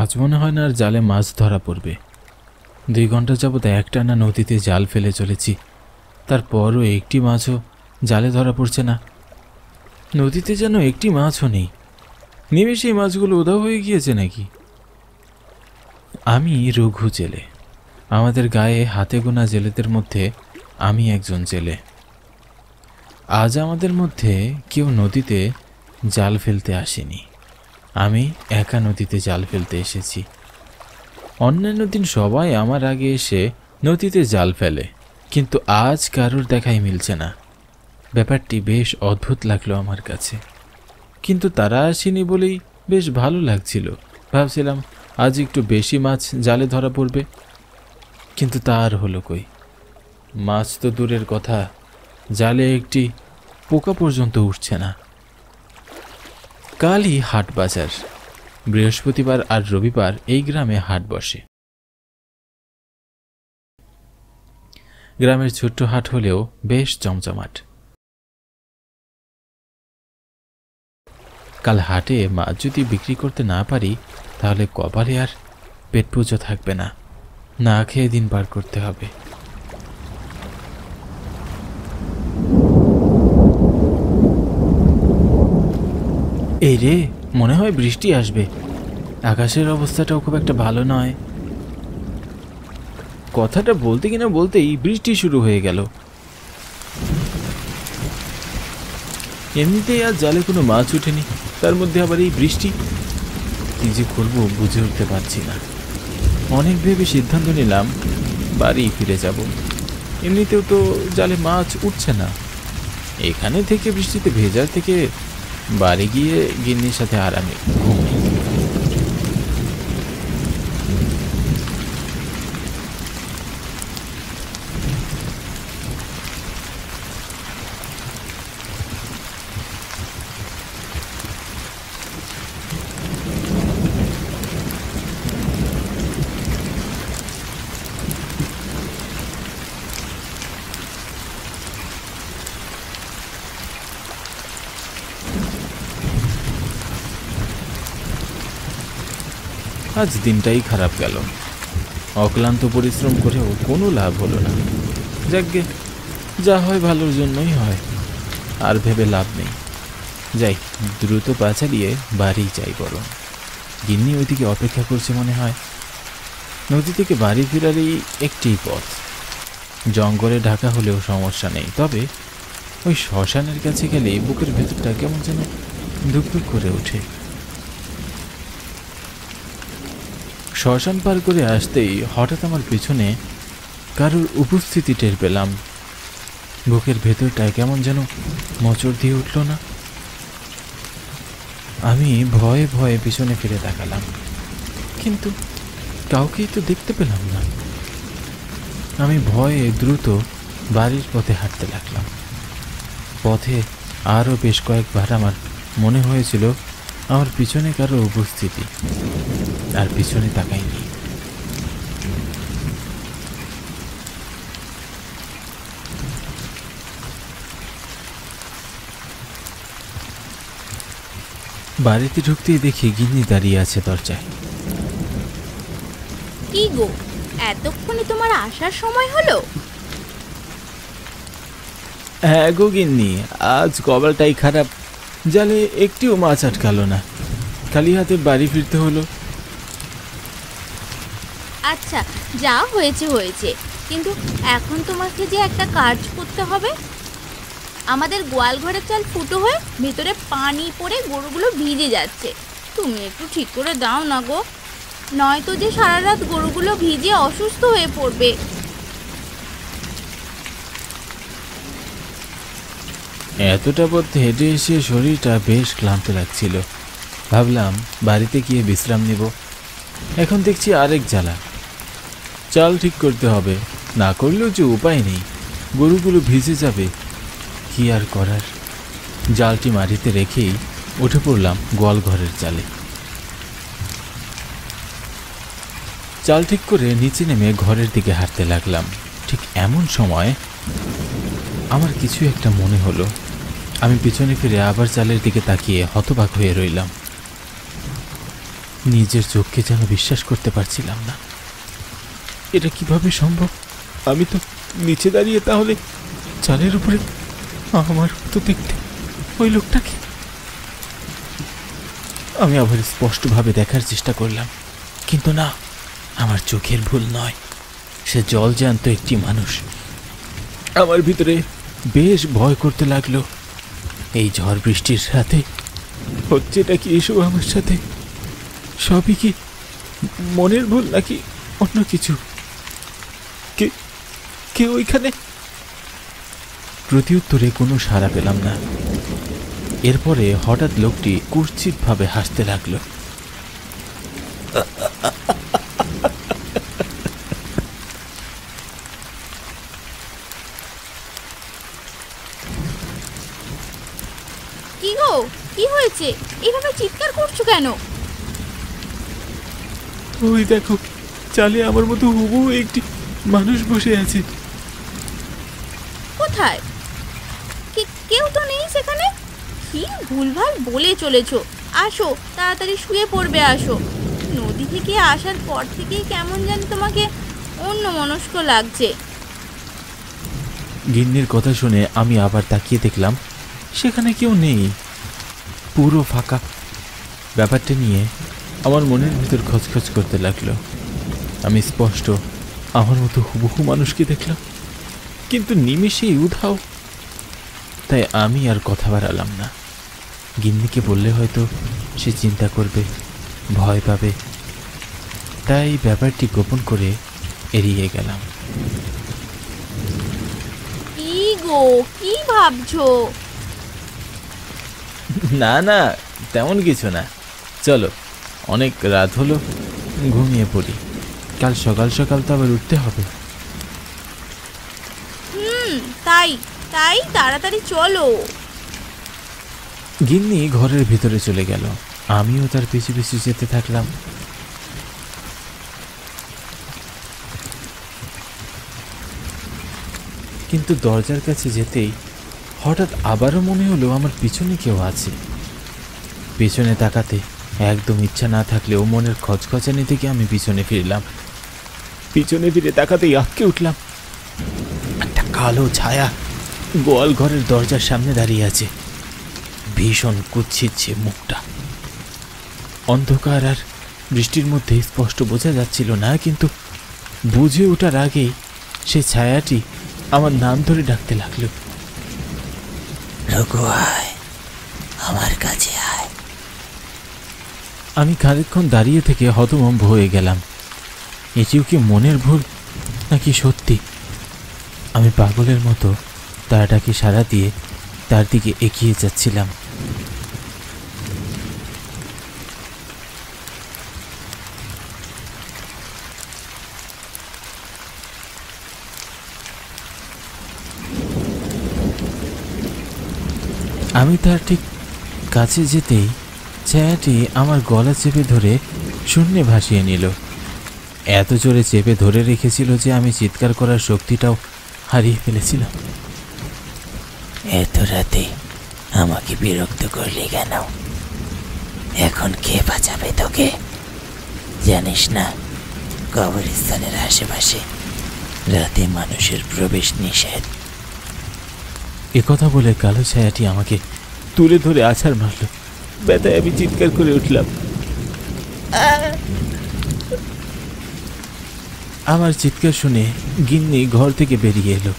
আজ মনে হয় না আর জালে মাছ ধরা পড়বে। 2 ঘন্টা যাবৎ একটানা নদীতে জাল ফেলে চলেছি, তারপরও একটি মাছও জালে ধরা পড়ছে না। নদীতে যেন একটি মাছও নেই। নিমেষেই মাছগুলো উধাও হয়ে গিয়েছে নাকি? আমি রঘু জেলে। আমাদের গায়ে হাতে গোনা জেলেদের মধ্যে আমি একজন জেলে। আজ আমাদের মধ্যে কেউ নদীতে জাল ফেলতে আসেনি। আমি একা নদীতে জাল ফেলতে এসেছি। অন্যান্য দিন সবাই আমার আগে এসে নদীতে জাল ফেলে, কিন্তু আজ কারোর দেখাই মিলছে না। ব্যাপারটি বেশ অদ্ভুত লাগলো আমার কাছে, কিন্তু তারা আসেনি বলেই বেশ ভালো লাগছিল। ভাবছিলাম আজ একটু বেশি মাছ জালে ধরা পড়বে, কিন্তু তা আর হলো কই। মাছ তো দূরের কথা, জালে একটি পোকা পর্যন্ত উঠছে না। কালই হাট বাজার। বৃহস্পতিবার আর রবিবার এই গ্রামে হাট বসে। গ্রামের ছোট্ট হাট হলেও বেশ জমজমাট। কাল হাটে মাছ যদি বিক্রি করতে না পারি, তাহলে কপালে আর পেট পুজো থাকবে না। না খেয়ে দিন পার করতে হবে। এই রে, মনে হয় বৃষ্টি আসবে। আকাশের অবস্থাটাও খুব একটা ভালো নয়। কথাটা বলতে কিনা বলতেই বৃষ্টি শুরু হয়ে গেল। এমনিতেই আজ জালে কোনো মাছ ওঠেনি, তার মধ্যে আবার এই বৃষ্টি। কি যে করবো বুঝে উঠতে পারছি না। অনেক ভেবে সিদ্ধান্ত নিলাম বাড়ি ফিরে যাব। এমনিতেও তো জালে মাছ উঠছে না। এখানে থেকে বৃষ্টিতে ভেজার থেকে বাড়ি গিয়ে গিন্নির সাথে আরামে ঘুমাই। আজ দিনটাই খারাপ গেল। অক্লান্ত পরিশ্রম করেও কোনো লাভ হলো না। যাকগে, যা হয় ভালোর জন্যই হয়, আর ভেবে লাভ নেই। যাই, দ্রুত পা চালিয়ে বাড়ি যাই বরং। গিন্নি ওইদিকে অপেক্ষা করছে মনে হয়। নদী থেকে বাড়ি ফেরারই একটি পথ। জঙ্গলে ঢাকা হলেও সমস্যা নেই, তবে ওই শ্মশানের কাছে গেলে বুকের ভেতরটা কেমন যেন ধুকধুক করে ওঠে। শ্মশান পার করে আসতেই হঠাৎ আমার পিছনে কারোর উপস্থিতি টের পেলাম। বুকের ভেতরটায় কেমন যেন মোচড় দিয়ে উঠল না। আমি ভয়ে ভয়ে পিছনে ফিরে তাকালাম, কিন্তু কাউকেই তো দেখতে পেলাম না। আমি ভয়ে দ্রুত বাড়ির পথে হাঁটতে লাগলাম। পথে আরও বেশ কয়েকবার আমার মনে হয়েছিল আমার পিছনে কারো উপস্থিতি, আর পিছনে তাকাইনি। বাড়িতে ঢুকতেই দেখি গিন্নি দাঁড়িয়ে আছে দরজায়। কি গো, এতক্ষণে তোমার আসার সময় হলো? হ্যাঁ গো গিন্নি, আজ কপালটাই খারাপ। জালে একটিও মাছ আটকালো না, খালি হাতে বাড়ি ফিরতে হলো। আচ্ছা, যা হয়েছে হয়েছে, কিন্তু এখন তোমাকে যে একটা কাজ করতে হবে। আমাদের গোয়াল ঘরের চাল ফুটো হয়ে ভেতরে পানি পড়ে গরুগুলো ভিজে যাচ্ছে। তুমি একটু ঠিক করে দাও না গো, নয়তো যে সারা রাত গরুগুলো ভিজে অসুস্থ হয়ে পড়বে। এতটা পথ হেঁটে এসে শরীরটা বেশ ক্লান্ত লাগছিল। ভাবলাম বাড়িতে গিয়ে বিশ্রাম নেব। এখন দেখছি আরেক জ্বালা। চাল ঠিক করতে হবে, না করলেও যে উপায় নেই। গরুগুলো ভিজে যাবে, কি আর করার। জালটি মাটিতে রেখেই উঠে পড়লাম গোয়াল ঘরের চালে। চাল ঠিক করে নিচে নেমে ঘরের দিকে হাঁটতে লাগলাম। ঠিক এমন সময় আমার কিছু একটা মনে হলো। আমি পিছনে ফিরে আবার চালের দিকে তাকিয়ে হতবাক হয়ে রইলাম। নিজের চোখকে যেন বিশ্বাস করতে পারছিলাম না। এটা কিভাবে সম্ভব? আমি তো নিচে দাঁড়িয়ে, তাহলে চালের উপরে আমার তো দেখতে ওই লোকটাকে। আমি আবার স্পষ্টভাবে দেখার চেষ্টা করলাম, কিন্তু না, আমার চোখের ভুল নয়, সে জলজ্যান্ত একটি মানুষ। আমার ভিতরে বেশ ভয় করতে লাগলো। এই ঝড় বৃষ্টির সাথে হচ্ছেটা কি এসব আমার সাথে? সবই কি মনের ভুল নাকি অন্য কিছু? কে ওইখানে? প্রত্যুত্তরে কোনো সাড়া পেলাম না। এরপরে হঠাৎ লোকটি কুৎসিতভাবে হাসতে লাগলো। কি গো, কি হয়েছে? এভাবে চিৎকার করছো কেন? ওই দেখো, চালে আমার মতো হুবহু একটি মানুষ বসে আছে। কোথায়? কেউ তো নেই সেখানে। কি ভুলভাল বলে চলেছো। আসো, তাড়াতাড়ি শুয়ে পড়বে। আসো। নদী থেকে আসার পর থেকেই কেমন জানি তোমাকে অন্যমনস্ক লাগছে। গিন্নির কথা শুনে আমি আবার তাকিয়ে দেখলাম সেখানে কেউ নেই, পুরো ফাঁকা। ব্যাপারটা নিয়ে আমার মনের ভিতর খচখচ করতে লাগলো। আমি স্পষ্ট আমার মতো হুবহু মানুষকে দেখলাম, কিন্তু নিমেষেই উধাও। তাই আমি আর কথা বাড়ালাম না। গিন্নিকে বললে হয়তো সে চিন্তা করবে, ভয় পাবে, তাই ব্যাপারটি গোপন করে এড়িয়ে গেলাম। কি গো, কি ভাবছো? না না, তেমন কিছু না। চলো, অনেক রাত হলো, ঘুমিয়ে পড়ি। কাল সকাল সকাল তো আবার উঠতে হবে। তাই তাই তাড়াতাড়ি চলো। গিন্নি ঘরের ভিতরে চলে গেল, আমিও তার পিছু পিছু যেতে থাকলাম। কিন্তু দরজার কাছে যেতেই হঠাৎ আবারও মনে হলো আমার পিছনে কেউ আছে। পিছনে তাকাতে একদম ইচ্ছা না থাকলেও মনের খচখচানি থেকে আমি পিছনে ফিরলাম। পিছনে ফিরে তাকাতেই আটকে উঠলাম। একটা কালো ছায়া গোয়াল ঘরের দরজার সামনে দাঁড়িয়ে আছে। ভীষণ কুৎসিত সে মুখটা। অন্ধকার আর বৃষ্টির মধ্যে স্পষ্ট বোঝা যাচ্ছিল না, কিন্তু বুঝে ওঠার আগেই সে ছায়াটি আমার নাম ধরে ডাকতে লাগলো। রঘু আয়, আমার কাছে আয়। আমি খানিকক্ষণ দাঁড়িয়ে থেকে হতভম্ব হয়ে গেলাম। এটিও কি মনের ভুল নাকি সত্যি? আমি পাগলের মতো তার ডাকে সাড়া দিয়ে তার দিকে এগিয়ে যাচ্ছিলাম। আমি তার ঠিক কাছে যেতেই ছায়াটি আমার গলা চেপে ধরে শূন্যে ভাসিয়ে নিল। এত জোরে চেপে ধরে রেখেছিল যে আমি চিৎকার করার শক্তিটাও হারিয়ে ফেলেছিলাম। এত রাতে আমাকে বিরক্ত করলি কেন? এখন কে বাঁচাবে তোকে? জানিস না কবরস্থানের আশেপাশে রাতে মানুষের প্রবেশ নিষেধ। একথা বলে কালো ছায়াটি আমাকে তুলে ধরে আছাড় মারল। ব্যথায় আমি চিৎকার করে উঠলাম। আমার চিৎকার শুনে গিন্নি ঘর থেকে বেরিয়ে এলো।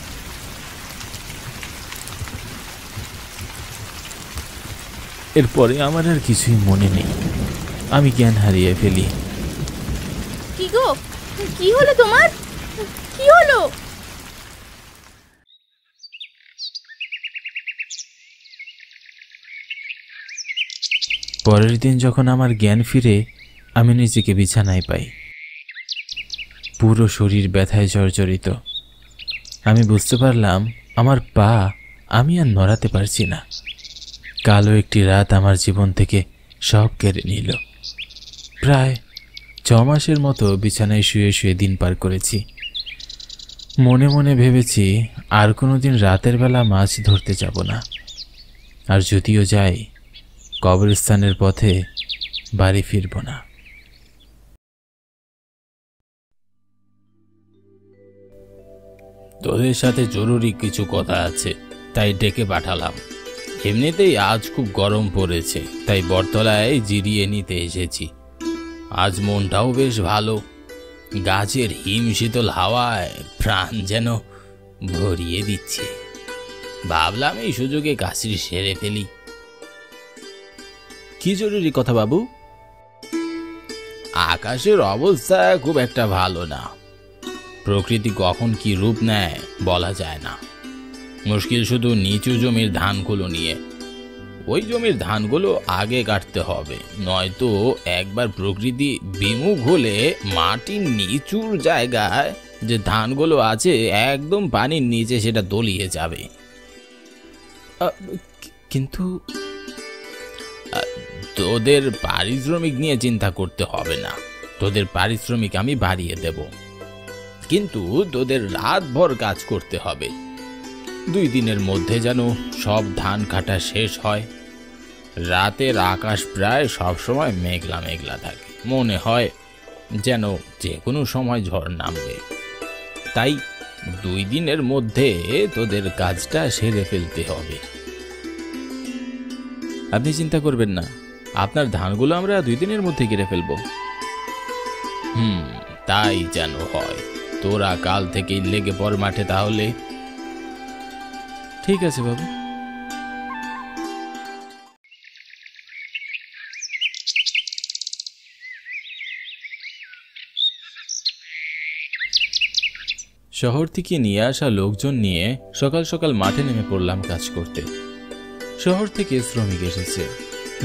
এরপরে আমার আর কিছুই মনে নেই, আমি জ্ঞান হারিয়ে ফেলি। কি গো, কি হলো তোমার? কি হলো? পরের দিন যখন আমার জ্ঞান ফিরে আমি নিজেকে বিছানায় পাই, পুরো শরীর ব্যথায় জর্জরিত। আমি বুঝতে পারলাম আমার পা আমি আর নড়াতে পারছি না। কালো একটি রাত আমার জীবন থেকে সব কেড়ে নিল। প্রায় 6 মাসের মতো বিছানায় শুয়ে শুয়ে দিন পার করেছি। মনে মনে ভেবেছি আর কোনোদিন রাতের বেলা মাছ ধরতে যাব না, আর যদিও যাই কবরস্থানের পথে বাড়ি ফিরব না। তোদের সাথে জরুরি কিছু কথা আছে, তাই ডেকে পাঠালাম। এমনিতেই আজ খুব গরম পড়েছে, তাই বটতলায় জিরিয়ে নিতে এসেছি। আজ মনটাও বেশ ভালো, গাছের হিম শীতল হাওয়ায় প্রাণ যেন ভরিয়ে দিচ্ছে। ভাবলাম এই সুযোগে কাজটি সেরে ফেলি। কি জরুরি কথা বাবু? আকাশের অবস্থা খুব একটা ভালো না। প্রকৃতি কখন কি রূপ নেয় বলা যায় না। মুশকিল শুধু নিচু জমির ধানগুলো নিয়ে। ওই জমির ধানগুলো আগে কাটতে হবে, নয়তো একবার প্রকৃতি বিমুখ হলে মাটির নিচুর জায়গায় যে ধানগুলো আছে একদম পানির নিচে সেটা তলিয়ে যাবে। কিন্তু তোদের পারিশ্রমিক নিয়ে চিন্তা করতে হবে না, তোদের পারিশ্রমিক আমি বাড়িয়ে দেব। কিন্তু তোদের রাতভর কাজ করতে হবে। 2 দিনের মধ্যে যেন সব ধান কাটা শেষ হয়। রাতের আকাশ প্রায় সবসময় মেঘলা মেঘলা থাকে, মনে হয় যেন যে কোনো সময় ঝড় নামবে। তাই 2 দিনের মধ্যে তোদের কাজটা সেরে ফেলতে হবে। আপনি চিন্তা করবেন না, আপনার ধানগুলো আমরা 2 দিনের মধ্যে কেটে ফেলবো। তাই যেন হয়। তোরা কাল থেকেই লেগে পড় মাঠে তাহলে। ঠিক আছে বাবু। শহর থেকে নিয়ে আসা লোকজন নিয়ে সকাল সকাল মাঠে নেমে পড়লাম কাজ করতে। শহর থেকে শ্রমিক এসেছে,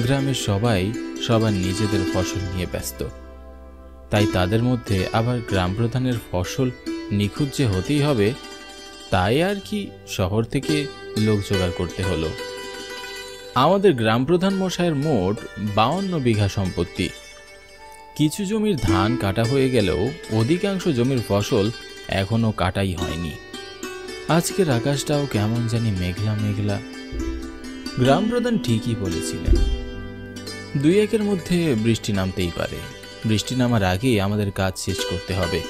গ্রামের সবাই সবার নিজেদের ফসল নিয়ে ব্যস্ত। তাই তাদের মধ্যে আবার গ্রাম প্রধানের ফসল নিখুঁত যে হতেই হবে তাই আর কি শহর থেকে লোক জোগাড় করতে হলো। আমাদের গ্রাম প্রধান মশাইয়ের মোট 52 বিঘা সম্পত্তি। কিছু জমির ধান কাটা হয়ে গেলেও অধিকাংশ জমির ফসল এখনো কাটাই হয়নি। আজকের আকাশটাও কেমন জানি মেঘলা মেঘলা। গ্রাম প্রধান ঠিকই বলেছিলেন, 2-1 মধ্যে বৃষ্টি নামতেই পারে। বৃষ্টি নামার আগেই আমাদের কাজ শেষ করতে হবে,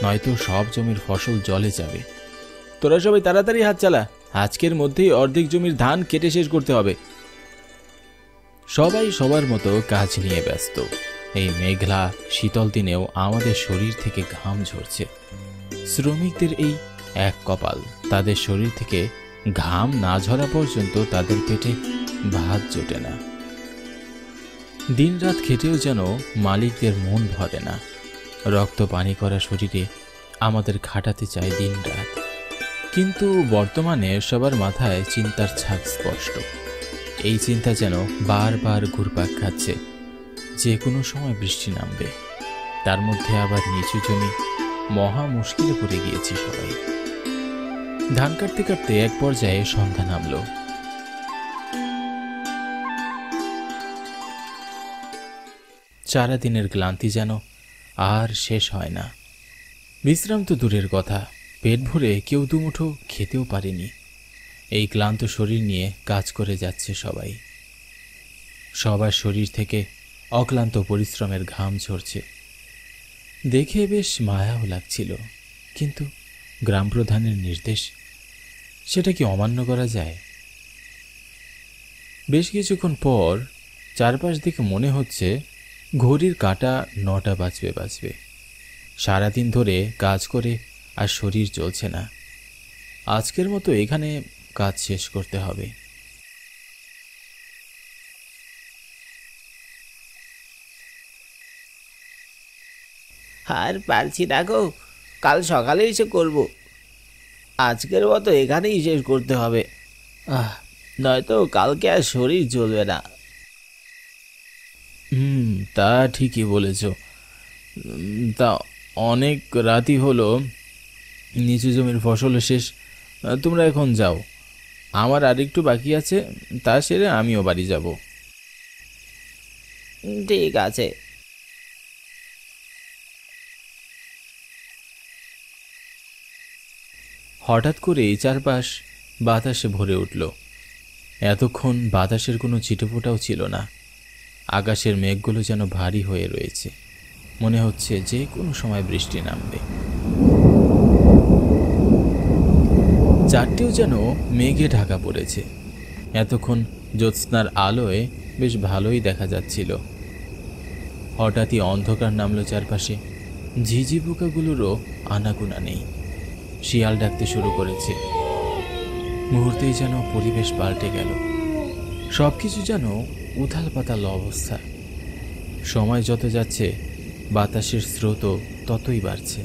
নয়তো সব জমির ফসল জলে যাবে। তোরা সবাই তাড়াতাড়ি হাত চালা, আজকের মধ্যেই অর্ধেক জমির ধান কেটে শেষ করতে হবে। সবাই সবার মতো কাজ নিয়ে ব্যস্ত। এই মেঘলা শীতল দিনেও আমাদের শরীর থেকে ঘাম ঝরছে। শ্রমিকদের এই এক কপাল, তাদের শরীর থেকে ঘাম না ঝরা পর্যন্ত তাদের পেটে ভাত জোটে না। দিনরাত খেটেও যেন মালিকদের মন ভরে না। রক্ত পানি করা শরীরে আমাদের খাটাতে চায় দিনরাত। কিন্তু বর্তমানে সবার মাথায় চিন্তার ছাপ স্পষ্ট। এই চিন্তা যেন বারবার ঘুরপাক খাচ্ছে, যে কোনো সময় বৃষ্টি নামবে। তার মধ্যে আবার নিচু জমি, মহা মুশকিলে পড়ে গিয়েছি সবাই। ধান কাটতে কাটতে এক পর্যায়ে সন্ধ্যা নামলো। সারাদিনের ক্লান্তি যেন আর শেষ হয় না। বিশ্রাম তো দূরের কথা, পেট ভরে কেউ দুমুঠো খেতেও পারেনি। এই ক্লান্ত শরীর নিয়ে কাজ করে যাচ্ছে সবাই। সবার শরীর থেকে অক্লান্ত পরিশ্রমের ঘাম ঝরছে। দেখে বেশ মায়াও লাগছিল, কিন্তু গ্রাম প্রধানের নির্দেশ, সেটা কি অমান্য করা যায়? বেশ কিছুক্ষণ পর চারপাশ দিকে মনে হচ্ছে ঘড়ির কাঁটা 9টা বাজবে। সারাদিন ধরে কাজ করে আর শরীর চলছে না। আজকের মতো এখানে কাজ শেষ করতে হবে। আর পারছি না গো, কাল সকালে এসে করব। আজকের মতো এখানেই শেষ করতে হবে, নয়তো কালকে আর শরীর চলবে না। তা ঠিকই বলেছ। তা অনেক রাতই হলো, নিচু জমির ফসল শেষ। তোমরা এখন যাও, আমার আরেকটু বাকি আছে, তা সেরে আমিও বাড়ি যাব। ঠিক আছে। হঠাৎ করেই চারপাশ বাতাসে ভরে উঠল। এতক্ষণ বাতাসের কোনো ছিটেফোঁটাও ছিল না। আকাশের মেঘগুলো যেন ভারী হয়ে রয়েছে, মনে হচ্ছে যে কোনো সময় বৃষ্টি নামবে। চারটিও যেন মেঘে ঢাকা পড়েছে। এতক্ষণ জ্যোৎস্নার আলোয় বেশ ভালোই দেখা যাচ্ছিল। হঠাৎই অন্ধকার নামলো চারপাশে। ঝিঝি পোকাগুলোরও আনাগোনা নেই। শিয়াল ডাকতে শুরু করেছে। মুহূর্তেই যেন পরিবেশ পাল্টে গেল। সবকিছু যেন উথাল পাতাল অবস্থা। সময় যত যাচ্ছে বাতাসের স্রোতও ততই বাড়ছে।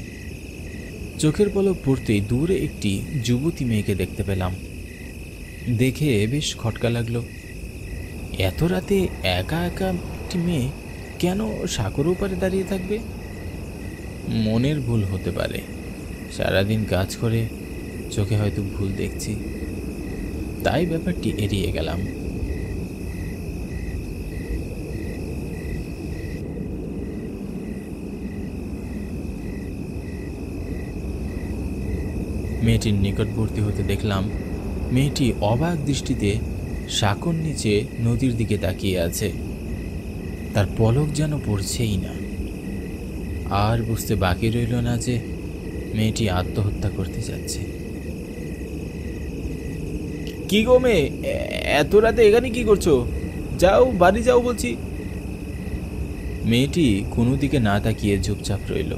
চোখের পলক পড়তেই দূরে একটি যুবতী মেয়েকে দেখতে পেলাম। দেখে বেশ খটকা লাগলো। এত রাতে একা একা একটি মেয়ে কেন সাগর ওপারে দাঁড়িয়ে থাকবে? মনের ভুল হতে পারে। সারাদিন কাজ করে চোখে হয়তো ভুল দেখছি, তাই ব্যাপারটি এড়িয়ে গেলাম। মেয়েটির নিকটবর্তী হতে দেখলাম মেয়েটি অবাক দৃষ্টিতে সাঁকোর নিচে নদীর দিকে তাকিয়ে আছে। তার পলক যেন পড়ছেই না। আর বুঝতে বাকি রইল না যে মেয়েটি আত্মহত্যা করতে যাচ্ছে। কি গো মেয়ে, এত রাতে এখানে কি করছো? যাও, বাড়ি যাও বলছি। মেয়েটি কোনো দিকে না তাকিয়ে চুপচাপ রইল।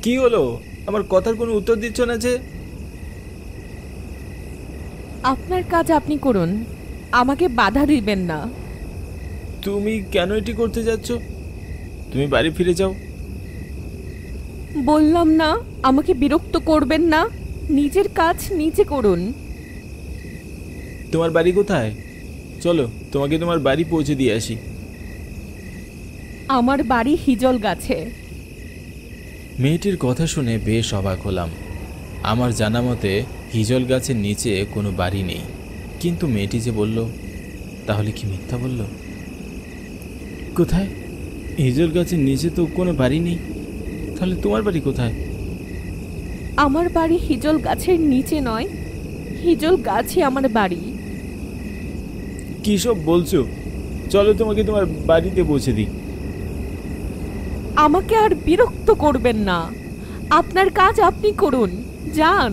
কি হলো? আমার কথার কোনো উত্তর দিচ্ছ না যে? আপনার কাজ আপনি করুন, আমাকে বাধা দিবেন না। তুমি কেন এটি করতে যাচ্ছ? তুমি বাড়ি ফিরে যাও। বললাম না আমাকে বিরক্ত করবেন না, নিজের কাজ নিজে করুন। তোমার বাড়ি কোথায়? চলো তোমাকে তোমার বাড়ি পৌঁছে দিয়ে আসি। আমার বাড়ি হিজল গাছে। মেয়েটির কথা শুনে বেশ অবাক হলাম। আমার জানা মতে হিজল গাছের নিচে কোনো বাড়ি নেই, কিন্তু মেয়েটি যে বলল, তাহলে কি মিথ্যা বলল? কোথায়? হিজল গাছের নিচে তো কোনো বাড়ি নেই। তাহলে তোমার বাড়ি কোথায়? আমার বাড়ি হিজল গাছের নিচে নয়, হিজল গাছে আমার বাড়ি। কি সব বলছো? চলো তোমাকে তোমার বাড়িতে পৌঁছে দিই। আমাকে আর বিরক্ত করবেন না, আপনার কাজ আপনি করুন, যান।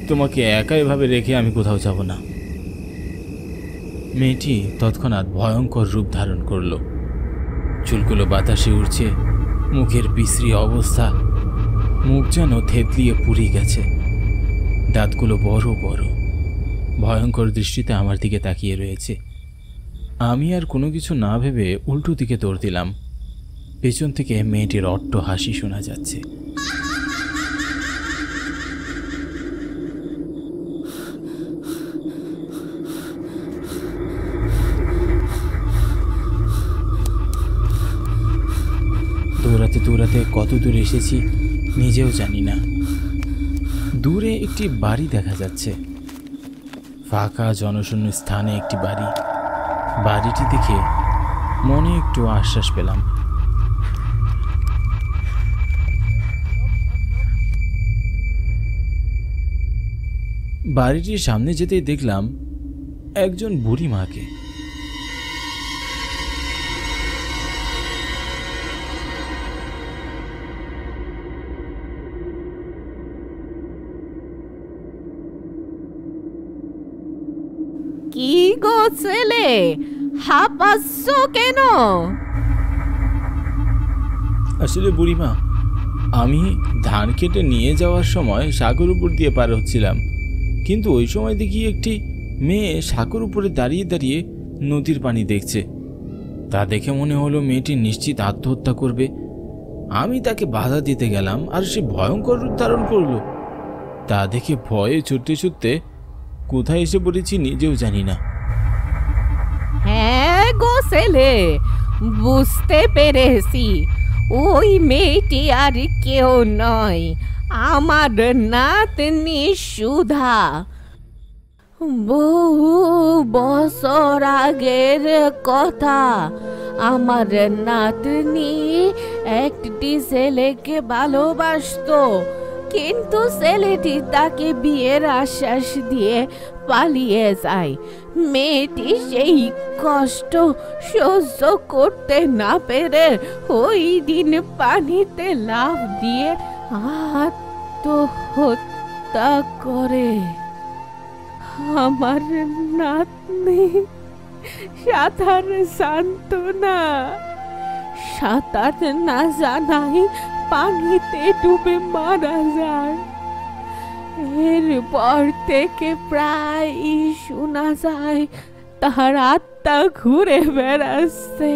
তোমাকে একা এভাবে রেখে আমি কোথাও যাব না। মেয়েটি তৎক্ষণাৎ ভয়ঙ্কর রূপ ধারণ করল। চুলগুলো বাতাসে উড়ছে, মুখের বিশ্রী অবস্থা, মুখ যেন থেতলিয়ে পুড়ে গেছে। দাঁতগুলো বড় বড়, ভয়ঙ্কর দৃষ্টিতে আমার দিকে তাকিয়ে রয়েছে। আমি আর কোনো কিছু না ভেবে উল্টো দিকে দৌড় দিলাম। পেছন থেকে মেয়েটির অট্ট হাসি শোনা যাচ্ছে। দৌড়াতে দৌড়াতে কত দূর এসেছি নিজেও জানি না। দূরে একটি বাড়ি দেখা যাচ্ছে, ফাঁকা জনশূন্য স্থানে একটি বাড়ি। বাড়িটি দেখে মনে একটু আশ্বাস পেলাম। বাড়িটির সামনে যেতেই দেখলাম একজন বুড়ি মাকে। কি গো ছেলে, হাঁপাচ্ছ কেন? আসলে বুড়িমা, আমি ধান কেটে নিয়ে যাওয়ার সময় সাগর উপর দিয়ে পার হচ্ছিলাম, কিন্তু ওই সময় দেখি একটি মেয়ে সাগর উপরে দাঁড়িয়ে দাঁড়িয়ে নদীর পানি দেখছে। তা দেখে মনে হলো মেয়েটি নিশ্চিত আত্মহত্যা করবে। আমি তাকে বাধা দিতে গেলাম আর সে ভয়ঙ্কর রূপ ধারণ করলো। তা দেখে ভয়ে ছুটতে ছুটতে কোথায় এসে পড়েছি নিজেও জানি না। হ্যাঁ গো ছেলে, বুঝতে পেরেছি, ওই মেয়েটি আর কেউ নয়, আমার নাতনি সুধা। বহু বছর আগের কথা, আমার নাতনি একটি ছেলেকে ভালোবাসতো, কিন্তু ছেলেটি তাকে বিয়ের আশ্বাস দিয়ে পালিয়ে যায়। মেয়েটি সেই কষ্ট সহ্য করতে না পেরে ওই দিন পানিতে লাফ দিয়ে আত্মহত্যা করে। আমার নাতনি সাঁতার জানতো না, সাঁতার না জানাই পানিতে ডুবে মারা যায়। এরপর থেকে প্রায় শোনা যায় তার আত্মা ঘুরে বেড়াচ্ছে।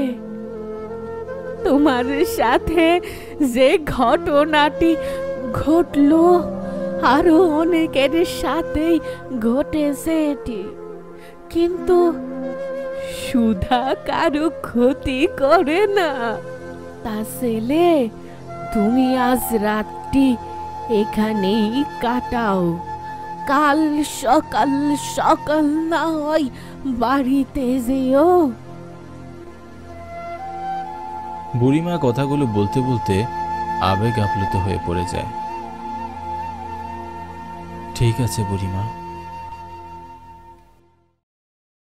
তোমার সাথে যে ঘটনাটি ঘটলো আরো অনেকের সাথেই ঘটেছে এটি, কিন্তু সুধা কারো ক্ষতি করে না। তা ছেলে, তুমি আজ রাতটি এখানেই কাটাও, কাল সকাল সকাল না হয় বাড়িতে যেও। বুড়িমা কথাগুলো বলতে বলতে আবেগ আপ্লুত হয়ে পড়ে যায়। ঠিক আছে বুড়িমা,